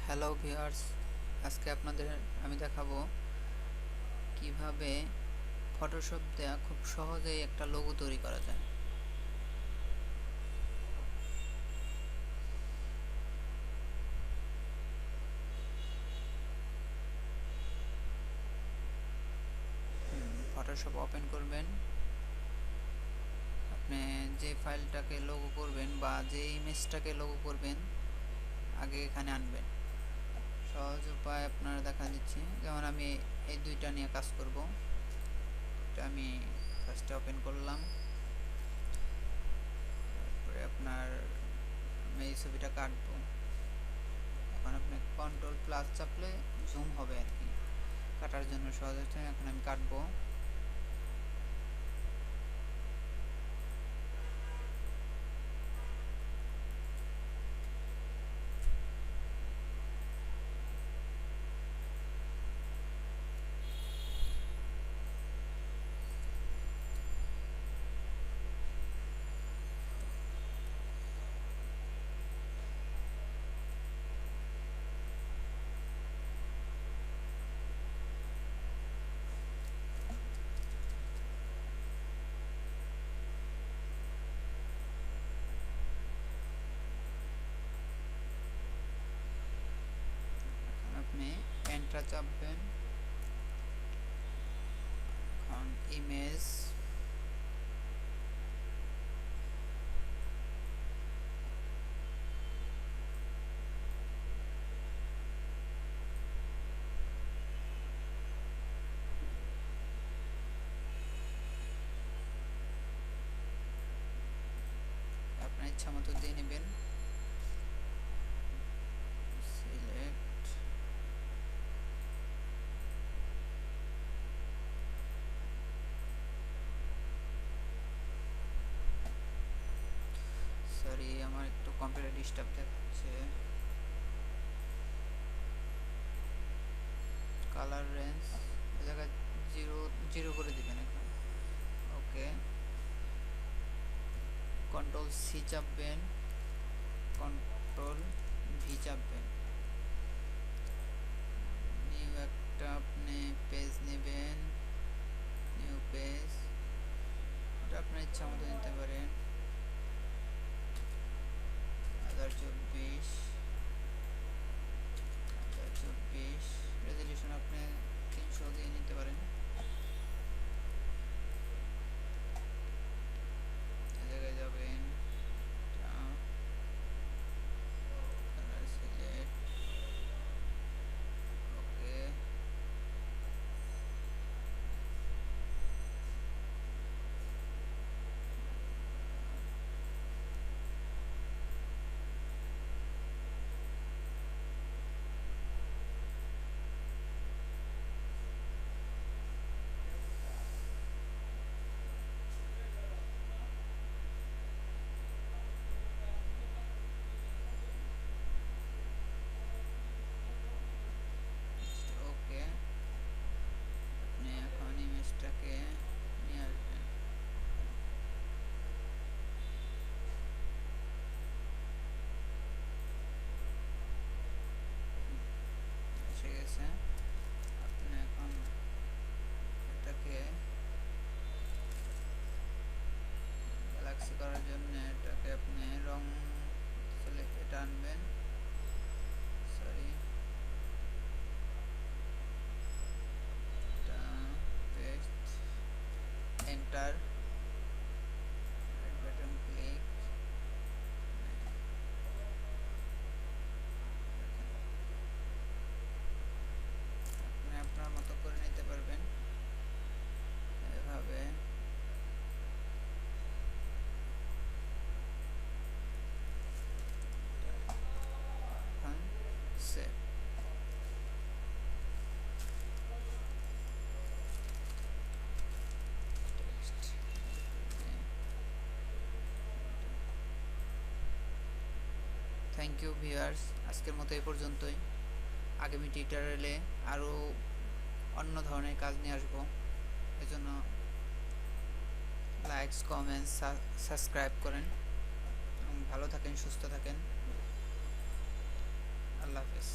Hello viewers, আজকে আপনাদের আমি দেখাবো কিভাবে ফটোশপ দেয়া খুব সহজেই একটা লোগো তৈরি করা যায়। ফটোশপ ওপেন করবেন, আপনি যে ফাইলটাকে লোগো করবেন বা যে ইমেজটাকে লোগো করবেন আগে এখানে আনবেন। সহজ উপায় আপনারা দেখা দিচ্ছি, যেমন আমি এই দুইটা নিয়ে কাজ করব। এটা আমি ফার্স্টে ওপেন করলাম, তারপরে আমি এই ছবিটা কাটবো। এখন আপনি কন্ট্রোল প্লাস চাপলে জুম হবে আর কি, কাটার জন্য সহজ হচ্ছে। এখন আমি কাটবো। আপনি এন্টার চাপবেন। এখন ইমেজ, আপনার ইচ্ছা মতো দিয়ে নেবেন। সিলেক্ট, সরি আমার একটু কম্পিউটার ডিস্টার্ব দেখাচ্ছে। কালার রেঞ্জ এই জায়গায় জিরো জিরো করে দিবেন এখন। ওকে, কন্ট্রোল সি চাপবেন, কন্ট্রোল ভি চাপবেন। নিউ একটা আপনি পেজ নেবেন, নিউ পেজ, এটা আপনার ইচ্ছা মতো নিতে পারেন। 2024 রেজলিউশন আপনি 300 দিয়ে নিতে পারেন। এই জায়গায় যাবেন, সিলেক্ট, ওকে। ওকে, আপনি এখন ইমেজটাকে নিয়ে আসবেন। এসে গেছে। আপনি এখন এটাকে গ্যালাক্সি করার জন্য এটাকে আপনি রং এটা আনবেন, সরি এটা paste, enter, right button click. আপনি আপনার মতো করে নিতে পারবেন এভাবে। সেভ। থ্যাংক ইউ ভিউয়ার্স, আজকের মতো এই পর্যন্তই। আগামী টিউটোরিয়ালে আরও অন্য ধরনের কাজ নিয়ে আসবো। এজন্য লাইকস, কমেন্টস, সাবস্ক্রাইব করেন এবং ভালো থাকেন, সুস্থ থাকেন। আল্লাহ হাফেজ।